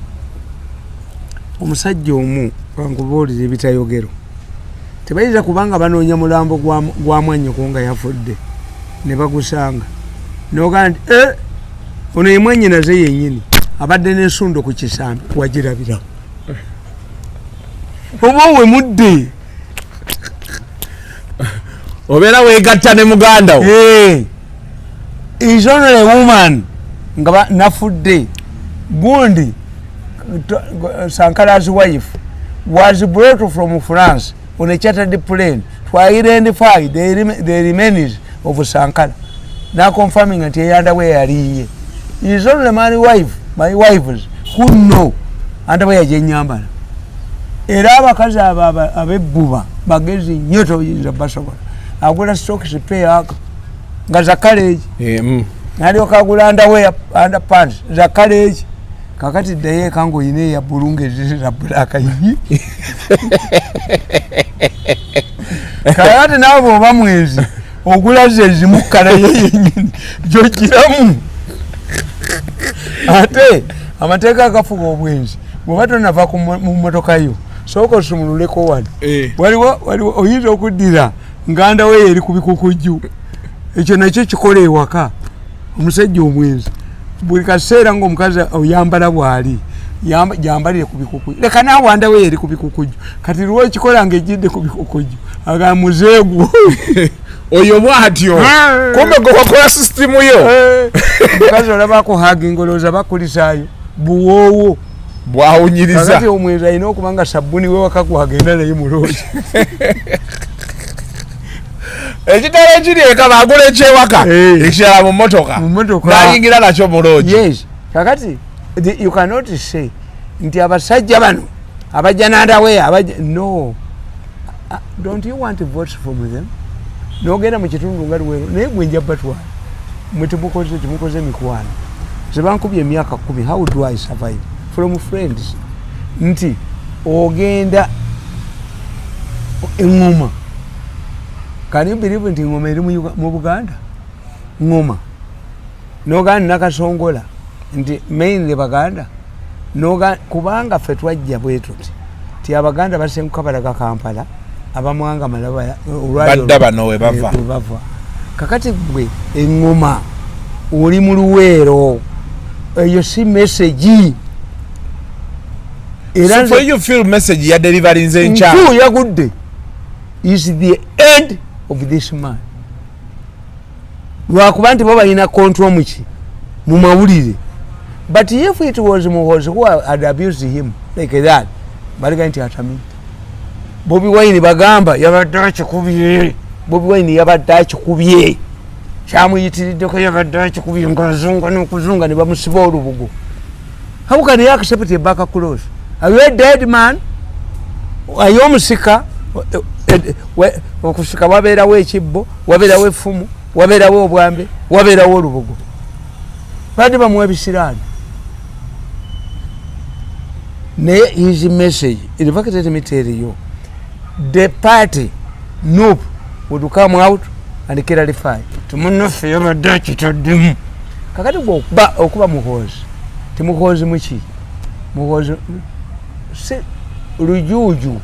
Omusajja omu kankubulire ebitayogero. Tebayiza kubanga banoonya mulambo gwa mwanyo kunga yafudde. Ne bagusanga. Nogandi ono ye mwanyi naze yennyini. Abadde n'ensundo ku kisambi wagirabira. Oba we mudde. Obera wegatta ne muganda wo is only a woman nga nafudde gundi Sankara's wife was brought from France on a chartered plane to identify the remains of Sankara now confirming that he underwear aliye is only my wives who know underwear jenyambala era abakazi abebbuba bagezi nnyo toyinza basobola agula stocks pay aka nga za college nalyoka agula underpants za college kakati daye kango ine ya bulunge za black yi kakati nabo bamwezi ogula zezi mukala yenyini jogiramu ate amateeka akafuga obwenzi bwobato nava ku motoka yo soko sumululeko wali waliwo oyinza okuddira nganda we eri kubikukuju ekyo nakyo kikola ewaka omusajja omwenzi buli kaseera ng'omukazi oyambala bwali jambalire kubikukuju leka naawe anda we eri kubikukuju kati lwo ekikola ng'ejjidde kubikukuju aga muzeegu oyo bwatyo kumbe gwe wakola sisitimu yo omukazi olabako hagingolooza bakulisaayo buwoowo bwawunyiriza kakati omwenzi alina okuba nga sabbuni we waka gwagenda naye muloozi ekitala ekiri eka bagula ekyewaka ekirala mu mmotoka nayingira nakyo muloogi. Yes, kakati you cannot say nti abasajja bano abajja nandawe abajja no. Don't you want votes from them? Nogenda mu kitundu nga luwero naye gwe nja batwala mwe temukoze mikwano zebankubye emyaka 10. How do I survive from friends? nti ogenda engoma. Can you believe nti engoma eri mu Buganda? Ngoma noganda nakasongola nti mainly Baganda kubanga ffe twajja bwe tuti ti Abaganda basenguka balaga Kampala abamwanga malaba badda bano we bava. Kakati gwe engoma oli mu Luweero eyo si message. So for you feel message ya delivering ncha yagudde is the end of this man. Lwakuba nti bo balina control muki mu mawulire. But if it was Muhoozi who had abused him like that, baliga nti atami. Bobi Wine bagamba yabadde akikubye. Bobi Wine yabadde akikubye. Kyamuyitiriddeko yabadde akikubye ngazunga n'okuzunga ne bamusiba olubugo. How can you accept a back close? Are you a dead man? Are you musika? Okusika wabeerawo ekibbo, wabeerawo effumu, wabeerawo obwambe, wabeerawo olubugo. Badde bamuwa ebisiraani. Naye his message, in fact let me tell you, the party nope would come out and clarify. Tumunaffe yabadde akitaddemu. Kakati okuba Muhoozi. Ti Muhoozi muki? Muhoozi se lujuju.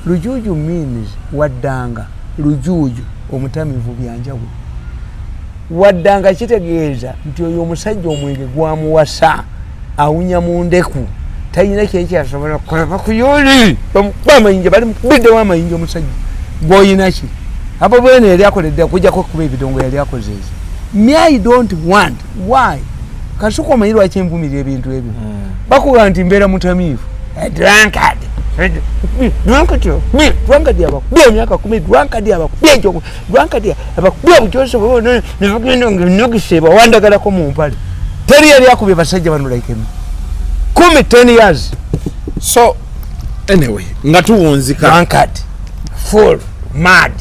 Lujuju means waddanga. Lujuju omutamivu byanjawulo. Waddanga kitegeeza nti oyo omusajja omwenge gwamuwasa awunya mu ndeku talina kyekyasobola kukolaba ku yoli bamayinja bali mukubidde w'amayinja omusajja gw'oyina ki abo bwene yali akoledde okujjako kuba ebidongo yali akoze ezi. Me I don't want. Why? Kasuka omanyi lwaki envumirira ebintu ebyo bakuga nti mbeera mutamiivu drunkard abakubye emyaka 10 drunkard abakubye obukyose nebagenda nogisa wandagalako mu mpale teri yali akubye basajja bano like me 10 years. So anyway nga tuwunzika drunkard full mad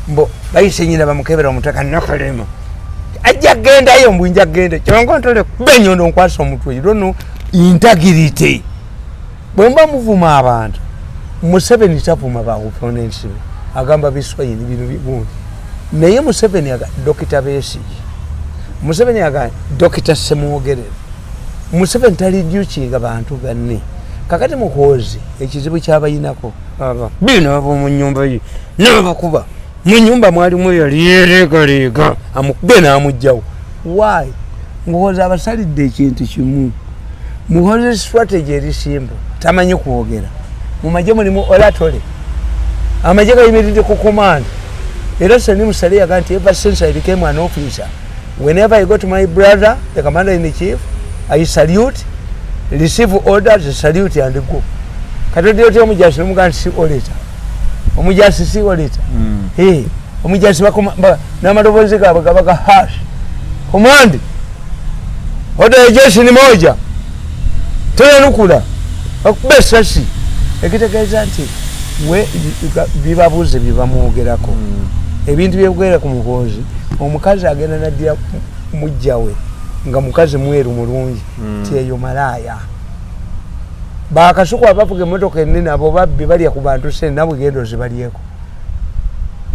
mbo bayise nyina bamukebera omutaka nakalema ajja gendayo mbwinja gende kyongo ntole kubenyondo nkwasa omutwe you don't know integrity. Bwemba muvuma abantu Museveni tavuma ba opponents agamba biswayini bino bigundi naye Museveni aga Dr. Besigye Museveni aga Dr. Semwogerere Museveni talijukinga bantu banne kakati Muhoozi ekizibu kyabayinako bino abo mu nyumba yi nabakuba mu nyumba mwalimu yaliyeregalega amukube n'amugjawo. Why? Muhoozi abasalidde ekintu kimu. Muhoozi strategy erisimba tamanyi kwogera mu maje mulimu oratory amaje gayimiridde ku command era Sani Musale yaga nti ever since I became an officer whenever I go to my brother the commander in chief I salute, receive orders, salute and go. Katodi yote omujasi omuganda si oleta omujasi si oleta omujasi n'amaloboozi gaabwe gabaga hash command order ya jeshi ni moja tenukula bakube esasi ekitegeeza nti bibabuuze bibamwogerako ebintu byebwera ku Muhoozi omukazi agenda naddira mujjawe nga mukazi mweru mulungi ti eyo malaaya bakasuku abavuga emmotoka ennene abo babbi balya ku bantu sente nabwe gendo zibalyeko.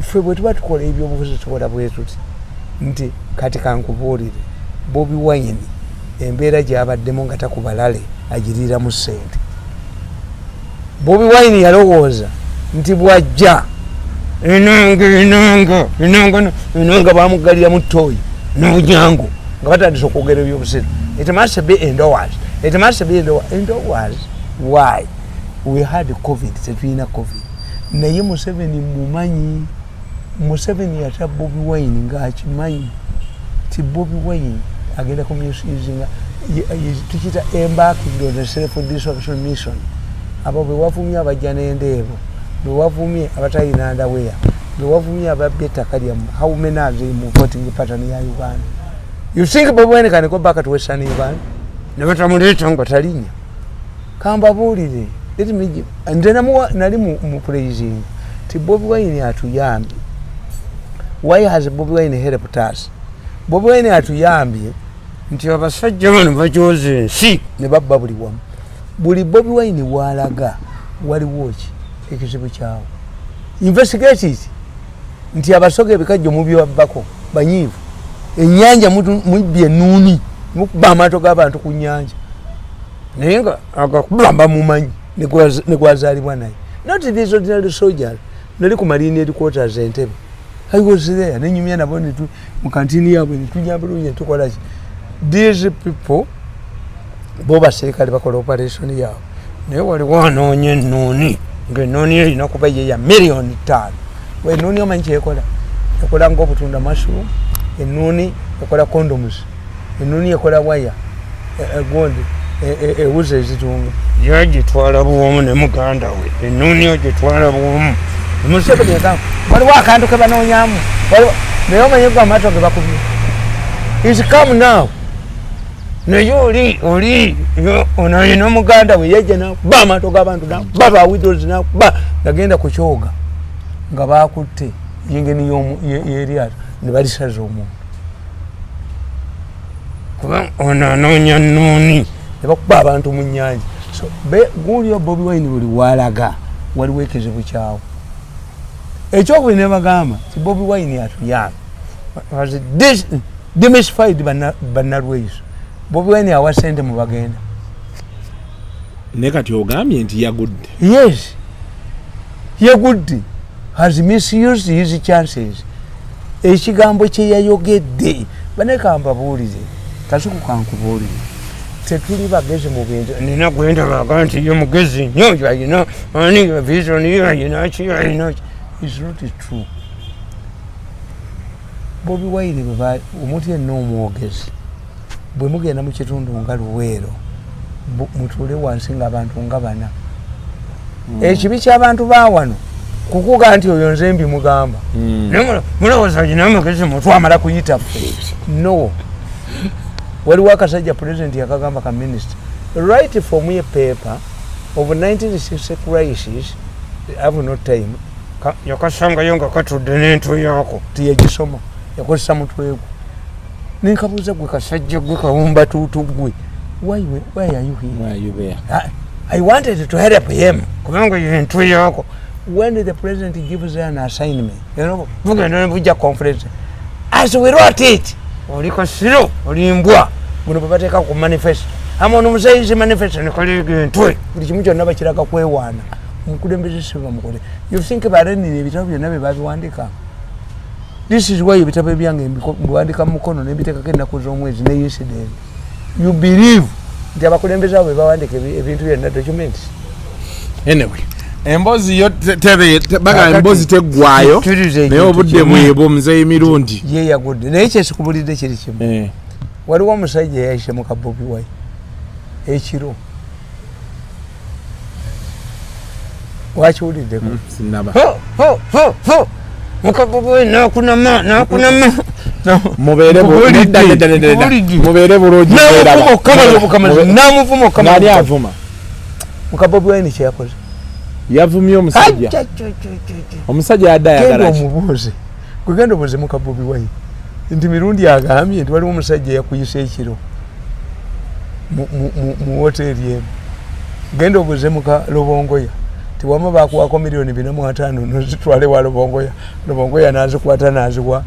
Ffe bwe tuba tukola ebyobufuzi tukola bwe tuti nti kati kankubuulire Bobi Wine embeera gy'abaddemu nga takubalale agiriira mu ssente. Bobi Wine yalowooza nti bwajja enanga bamugalira mu ttooyi n'obunyango nga batandise okwogera ebyobusiru. It must be endorsed. It must be endorsed. Why? We had COVID, tetulina COVID. Naye Museveni mumanyi. Museveni yata Bobi Wine ng'akimanyi ti Bobi Wine agenda kumusinga tukita embarking on the self-destruction mission. Abo bwe wavumye abajja n'endeebo bwe wavumye abatalina underwear bwe wavumye ababbye ettaka lyammwe how many are they mu voting pattern ya Uganda? You think Bobi Wine can go back to Western Uganda? Ne batamuleeta nga talinya kambabuulire nze nali mu praising ti Bobi Wine atuyambye. Why has Bobi Wine helped us? Bobi Wine atuyambye nti abasajja bano bajoze ensi ne babba buli wamu. Buli Bobi Wine walaga waliwo ki ekizibu kyawo. Investigate it. Nti abasoge bikajjo mubi wabbako banyivu. Ennyanja mubbye nnuuni mukuba amaato g'abantu ku nnyanja. Naye nga agakubamba mumanyi ne gwazaalibwa naye. Not these ordinary soldiers. Nali ku Marine headquarters Entebbe. I was there. Nenyumya nabo mu kantini yaabwe ne tujja bulungi tukola ki. These people bo baserikale bakola operation yaabwe. Naye waliwo anoonye ennuuni. Ng'ennuuni erina kuba ye ya miliyoni 5. We ennuuni omanyi kyekola? Ekola ng'obutunda mushroom. Ennuuni ekola condoms. Ennuuni ekola waya. Egondi. Ewuza ezitunga. Yagitwala buwomu ne muganda we. Ennuuni ogitwala buwomu. Museveni yagamba waliwo akantu ke banoonyaamu. Naye omanyi gwe amaato ge bakubye. He's come now. Naye oli ono alina omuganda we yajja nakuba amaato g'abantu nakuba bawidozi nakuba nagenda ku kyoga nga baakutte yengeni y'eryato ne balisaza omuntu. Kuba ono anoonya nnuuni ne bakuba abantu mu nnyanja. So guulio Bobi Wine buli walaga waliwo ekizibu kyawo. Ekyokubiri ne bagamba ti Bobi Wine atuyamba. Was demystified bannalweyiso. Bobi Wine awa ssente mu bagenda. Ne kati ogambye nti yagudde. Yes. Yagudde. Has misused his chances. Ekigambo kye yayogedde. Banekamba buulire. Kasuku kankubuulire. Tetuli bagezi mu bintu. Nina gwenda baga nti ye mugezi nnyo alina ani vision ye alina ki alina ki. It's not true. Bobi Wine bwe omuntu yenna omwogezi bwe mugenda mu kitundu nga Luweero mutuule wansi ng'abantu nga bana. Ekibi ky'abantu baawano kukuga nti oyo nze mbi mugamba. Mulowooza alina amagezi mutwamala kuyita ffe. No. Waliwo akasajja pulezidenti yakagamba ka minisita. Write for me a paper of 1960 crisis. I have no time. Yakasangayo nga katudde n'entwe yaako tiyagisoma yakozesa mutwe gwe. Ninkabuuza gwe kasajja gwe kawumba tuutu gwe. Why are you here? Why are you there? I wanted to help him. Kubanga y'entwe yaako. When the president gives an assignment, mugenda nebujja conference. As we wrote it, oli kasiro oli mbwa buno babateeka ku manifesto. Amono omusaizi manifesto nekaleega entwe buli kimu kyonna bakiraga kwewaana. Mukulembeze siba mukole. You think barenire ebitabo byonna bye babiwandika. This is why ebitabo ebyange mbiwandika mukono n'embiteekako ennaku z'omwezi ne yesterday. You believe nti abakulembeze abo be bawandika ebintu byonna documents. Anyway, embozi yo baga embozi teggwayo naye obudde mwebo Muzeeyi Mirundi. Ye yagudde naye kyesikubulidde kiri kimu. Waliwo omusajja yayise mu Bobi Wine ekiro. Wakiwuliddeko? Sinaba. Mukabobo nakunama. Mubeere bulungi. Namuvumo kama. Nani avuma? Mukabobo Wine kye yakoze. Yavumye omusajja. Omusajja yadda ayagala ki? Omubuuze. Kugenda obuuze Mukabobo Wine. Nti Mirundi agambye nti waliwo omusajja yakuyisa ekiro. Mu hoteri emu. Genda obuuze muka Lobongoya. Tiwama bakuwako milioni 4.5 nozitwale wa Lobongoya. Lobongoya nazikwata naziwa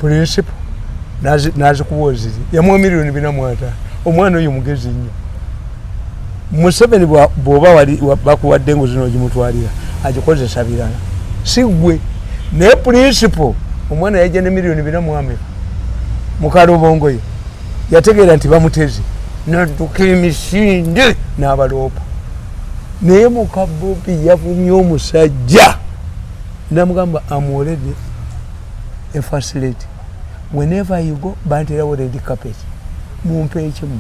principal nazikuwoziri. Yamuwa milioni 4.5. Omwana oyo mugezi nnyo. Museveni bw'oba wali bakuwadde ng'ozino ogimutwalira agikozesa birala. Si gwe. Naye principal omwana yajja ne milioni 4.5 muka Lobongoya. Yategeera nti bamuteze. N'adduka emisinde n'abaloopa. Naye muka Bobi yavumye omusajja namugamba I'm already a facility. Whenever you go banterawo red carpet mumpe ekimu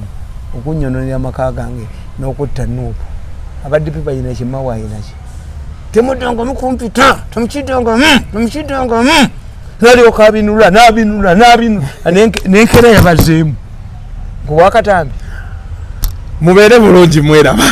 okunyononera amaka gange n'okutta nuupu abaddipi balina kimawa ayinaki temudongo mukumpita temukidongo nalyoka abinula n'enkera yabazeemu kuwakatambi. Mubeere bulungi mweraba.